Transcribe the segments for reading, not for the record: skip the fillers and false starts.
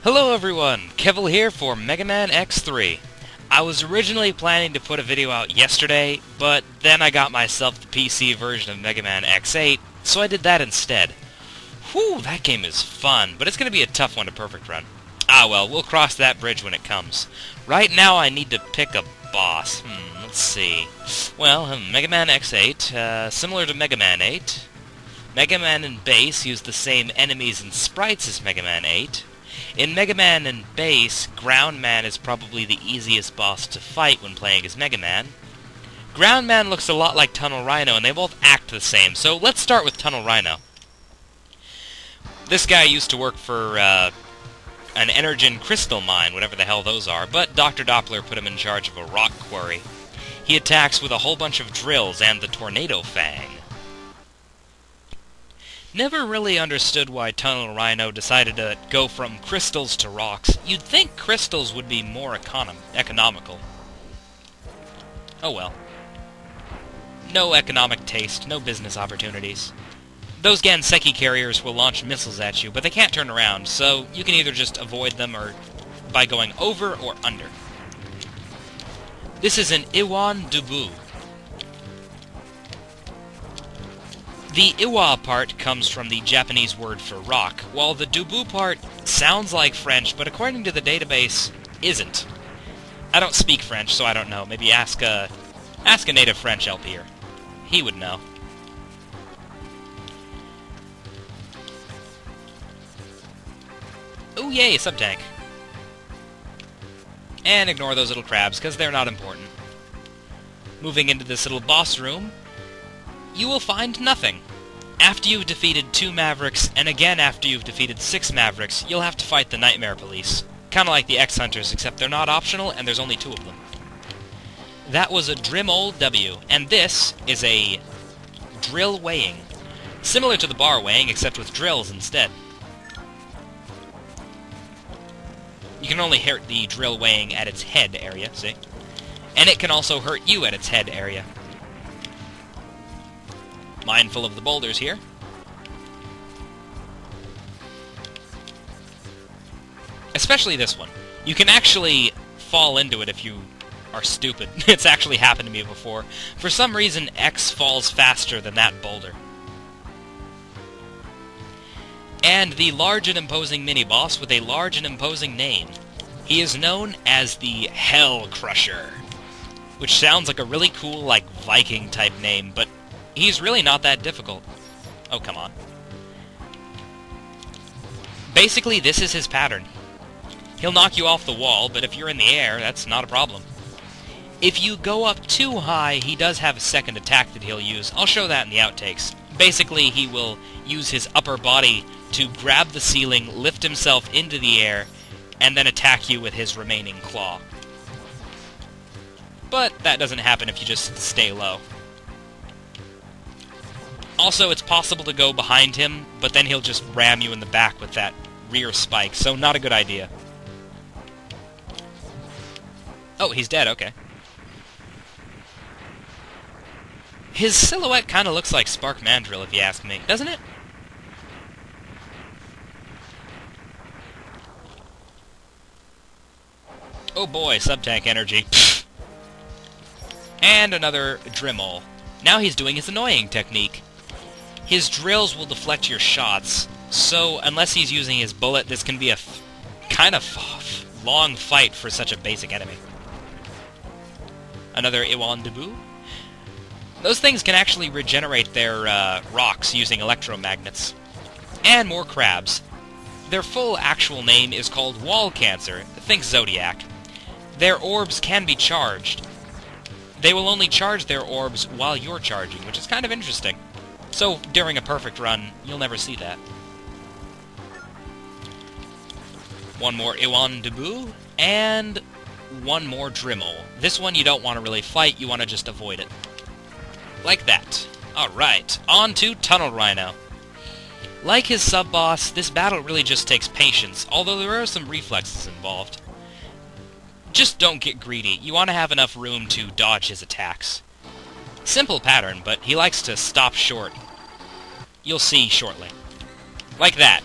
Hello everyone, Kevvl here for Mega Man X3. I was originally planning to put a video out yesterday, but then I got myself the PC version of Mega Man X8, so I did that instead. Whew, that game is fun, but it's going to be a tough one to perfect run. Ah well, we'll cross that bridge when it comes. Right now I need to pick a boss. Let's see. Well, Mega Man X8, similar to Mega Man 8. Mega Man and Base use the same enemies and sprites as Mega Man 8. In Mega Man and Base, Ground Man is probably the easiest boss to fight when playing as Mega Man. Ground Man looks a lot like Tunnel Rhino, and they both act the same, so let's start with Tunnel Rhino. This guy used to work for an Energen crystal mine, whatever the hell those are, but Dr. Doppler put him in charge of a rock quarry. He attacks with a whole bunch of drills and the Tornado Fang. Never really understood why Tunnel Rhino decided to go from crystals to rocks. You'd think crystals would be more economical. Oh well. No economic taste, no business opportunities. Those Ganseki carriers will launch missiles at you, but they can't turn around, so you can either just avoid them or by going over or under. This is an Iwan Dubu. The Iwa part comes from the Japanese word for rock, while the Dubu part sounds like French, but according to the database, isn't. I don't speak French, so I don't know. Maybe ask a native French LPer. He would know. Ooh, yay, sub-tank. And ignore those little crabs, because they're not important. Moving into this little boss room, you will find nothing. After you've defeated 2 Mavericks, and again after you've defeated 6 Mavericks, you'll have to fight the Nightmare Police. Kinda like the X-Hunters, except they're not optional, and there's only 2 of them. That was a drimole-w, and this is a drill weighing. Similar to the bar weighing, except with drills instead. You can only hurt the drill weighing at its head area, see? And it can also hurt you at its head area. Mindful of the boulders here. Especially this one. You can actually fall into it if you are stupid. It's actually happened to me before. For some reason, X falls faster than that boulder. And the large and imposing mini-boss with a large and imposing name. He is known as the Hell Crusher, which sounds like a really cool, like, Viking-type name, but he's really not that difficult. Oh, come on. Basically, this is his pattern. He'll knock you off the wall, but if you're in the air, that's not a problem. If you go up too high, he does have a second attack that he'll use. I'll show that in the outtakes. Basically, he will use his upper body to grab the ceiling, lift himself into the air, and then attack you with his remaining claw. But that doesn't happen if you just stay low. Also, it's possible to go behind him, but then he'll just ram you in the back with that rear spike, so not a good idea. Oh, he's dead, okay. His silhouette kind of looks like Spark Mandrill, if you ask me, doesn't it? Oh boy, sub-tank energy. Pfft. And another Drimole. Now he's doing his annoying technique. His drills will deflect your shots, so unless he's using his bullet, this can be a kind of long fight for such a basic enemy. Another Iwan Dubu. Those things can actually regenerate their rocks using electromagnets. And more crabs. Their full actual name is called wall cancer. Think Zodiac. Their orbs can be charged. They will only charge their orbs while you're charging, which is kind of interesting. So, during a perfect run, you'll never see that. One more Iwan Dubu, and one more Drimole. This one you don't want to really fight, you want to just avoid it. Like that. Alright, on to Tunnel Rhino. Like his sub-boss, this battle really just takes patience, although there are some reflexes involved. Just don't get greedy. You want to have enough room to dodge his attacks. Simple pattern, but he likes to stop short. You'll see shortly. Like that.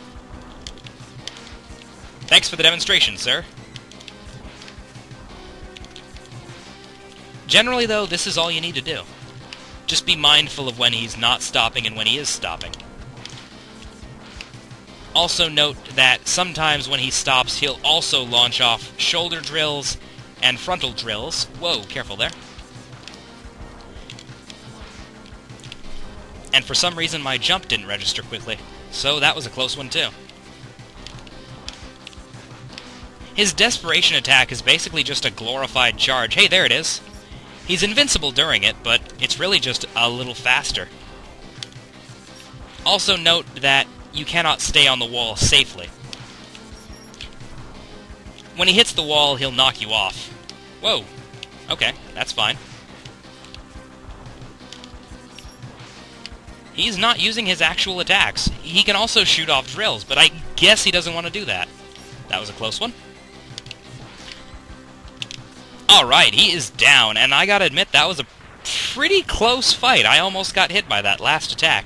Thanks for the demonstration, sir. Generally, though, this is all you need to do. Just be mindful of when he's not stopping and when he is stopping. Also note that sometimes when he stops, he'll also launch off shoulder drills and frontal drills. Whoa, careful there. And for some reason, my jump didn't register quickly, so that was a close one, too. His desperation attack is basically just a glorified charge. Hey, there it is. He's invincible during it, but it's really just a little faster. Also note that you cannot stay on the wall safely. When he hits the wall, he'll knock you off. Whoa. Okay, that's fine. He's not using his actual attacks. He can also shoot off drills, but I guess he doesn't want to do that. That was a close one. Alright, he is down, and I gotta admit, that was a pretty close fight. I almost got hit by that last attack.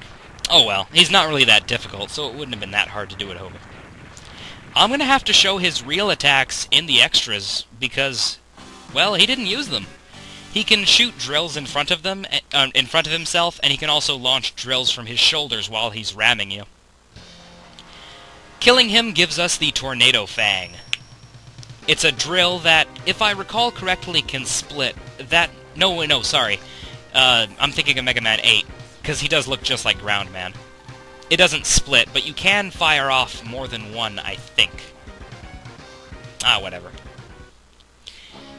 Oh well, he's not really that difficult, so it wouldn't have been that hard to do at home. I'm gonna have to show his real attacks in the extras, because, well, he didn't use them. He can shoot drills in front of them, in front of himself, and he can also launch drills from his shoulders while he's ramming you. Killing him gives us the Tornado Fang. It's a drill that, if I recall correctly, can split. No, sorry. I'm thinking of Mega Man 8, because he does look just like Ground Man. It doesn't split, but you can fire off more than one, I think. Whatever.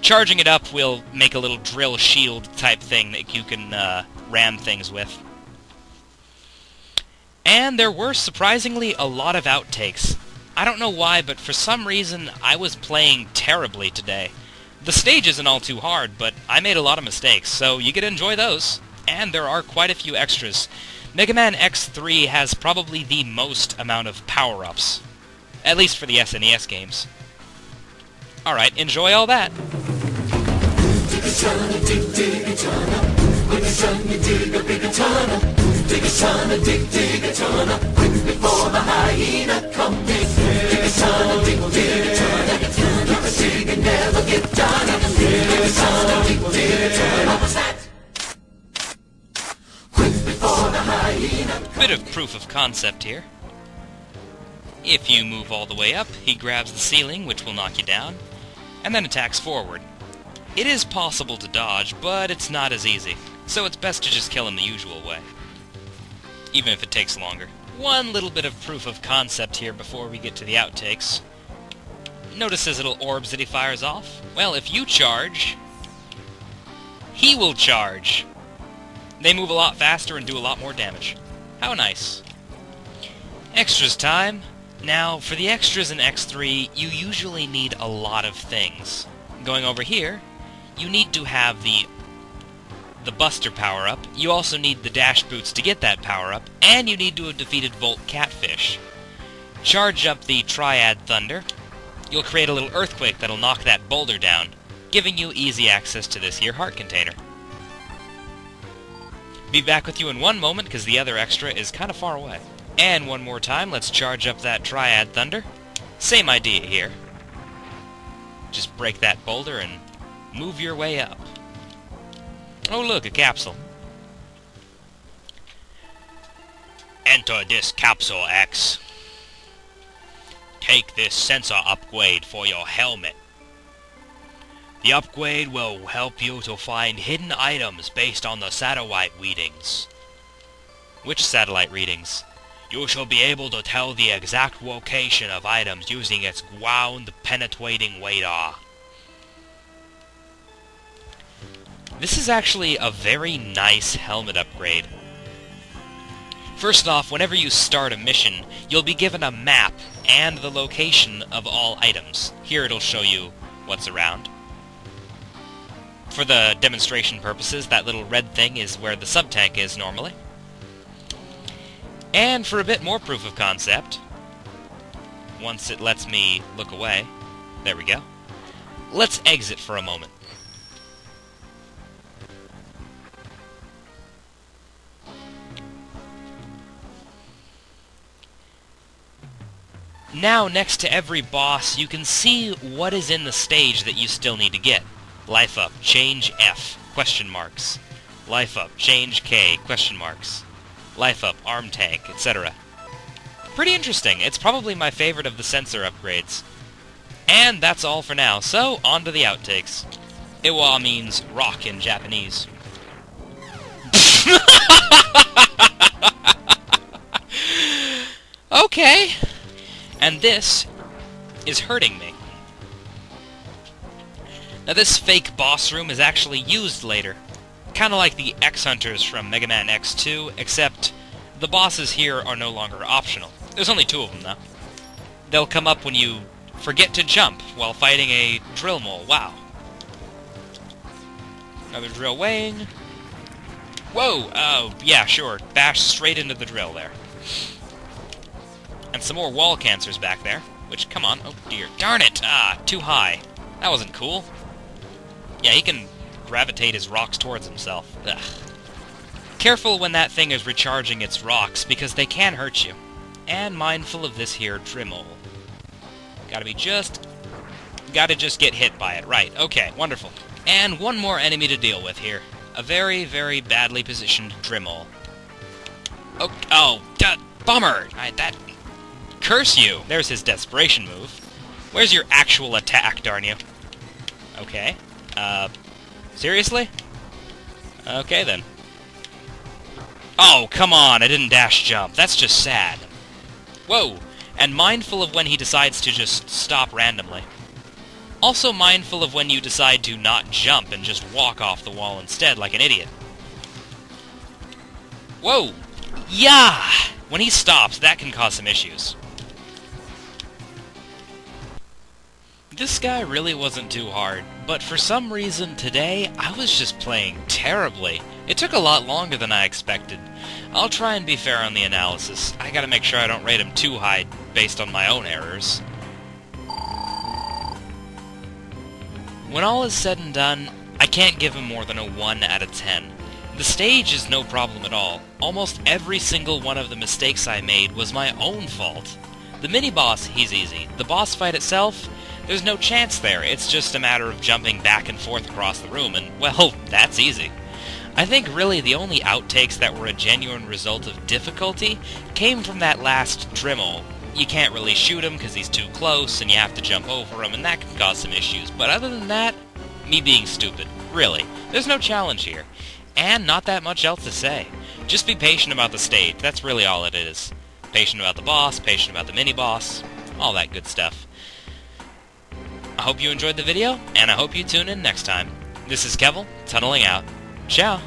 Charging it up will make a little drill shield type thing that you can ram things with. And there were surprisingly a lot of outtakes. I don't know why, but for some reason I was playing terribly today. The stage isn't all too hard, but I made a lot of mistakes, so you get to enjoy those. And there are quite a few extras. Mega Man X3 has probably the most amount of power-ups. At least for the SNES games. Alright, enjoy all that. Bit of proof of concept here. If you move all the way up, he grabs the ceiling, which will knock you down, and then attacks forward. It is possible to dodge, but it's not as easy, so it's best to just kill him the usual way, even if it takes longer. One little bit of proof of concept here before we get to the outtakes. Notice his little orbs that he fires off? Well, if you charge, he will charge. They move a lot faster and do a lot more damage. How nice. Extras time. Now, for the extras in X3, you usually need a lot of things. Going over here, you need to have the Buster power-up, you also need the Dash Boots to get that power-up, and you need to have defeated Volt Catfish. Charge up the Triad Thunder. You'll create a little earthquake that'll knock that boulder down, giving you easy access to this here heart container. Be back with you in one moment, because the other extra is kind of far away. And one more time, let's charge up that Triad Thunder. Same idea here. Just break that boulder and move your way up. Oh look, a capsule. Enter this capsule, X. Take this sensor upgrade for your helmet. The upgrade will help you to find hidden items based on the satellite readings. Which satellite readings? You shall be able to tell the exact location of items using its ground-penetrating radar. This is actually a very nice helmet upgrade. First off, whenever you start a mission, you'll be given a map and the location of all items. Here it'll show you what's around. For the demonstration purposes, that little red thing is where the sub-tank is normally. And for a bit more proof of concept, once it lets me look away, there we go, let's exit for a moment. Now, next to every boss, you can see what is in the stage that you still need to get. Life up, change F, question marks. Life up, change K, question marks. Life up, arm tank, etc. Pretty interesting. It's probably my favorite of the sensor upgrades. And that's all for now, so on to the outtakes. Iwa means rock in Japanese. Okay. And this is hurting me. Now this fake boss room is actually used later. Kinda like the X-Hunters from Mega Man X2, except the bosses here are no longer optional. There's only 2 of them, though. They'll come up when you forget to jump while fighting a drill mole. Wow. Another drill weighing. Whoa! Oh, yeah, sure. Bash straight into the drill there. And some more wall cancers back there. Which, come on. Oh, dear. Darn it! Ah, too high. That wasn't cool. Yeah, he can gravitate his rocks towards himself. Ugh. Careful when that thing is recharging its rocks, because they can hurt you. And mindful of this here drimole. Gotta just get hit by it. Right, okay, wonderful. And one more enemy to deal with here. A very, very badly positioned drimole. Oh, bummer! Curse you! There's his desperation move. Where's your actual attack, darn you? Okay. Seriously? Okay, then. Oh, come on, I didn't dash jump. That's just sad. Whoa! And mindful of when he decides to just stop randomly. Also mindful of when you decide to not jump and just walk off the wall instead like an idiot. Whoa! Yeah! When he stops, that can cause some issues. This guy really wasn't too hard, but for some reason today, I was just playing terribly. It took a lot longer than I expected. I'll try and be fair on the analysis. I gotta make sure I don't rate him too high based on my own errors. When all is said and done, I can't give him more than a 1 out of 10. The stage is no problem at all. Almost every single one of the mistakes I made was my own fault. The mini-boss, he's easy. The boss fight itself, there's no chance there. It's just a matter of jumping back and forth across the room, and, well, that's easy. I think really the only outtakes that were a genuine result of difficulty came from that last drimole. You can't really shoot him because he's too close, and you have to jump over him, and that can cause some issues. But other than that, me being stupid. Really. There's no challenge here. And not that much else to say. Just be patient about the stage. That's really all it is. Patient about the boss, patient about the mini-boss, all that good stuff. I hope you enjoyed the video, and I hope you tune in next time. This is Kevvl, tunneling out. Ciao!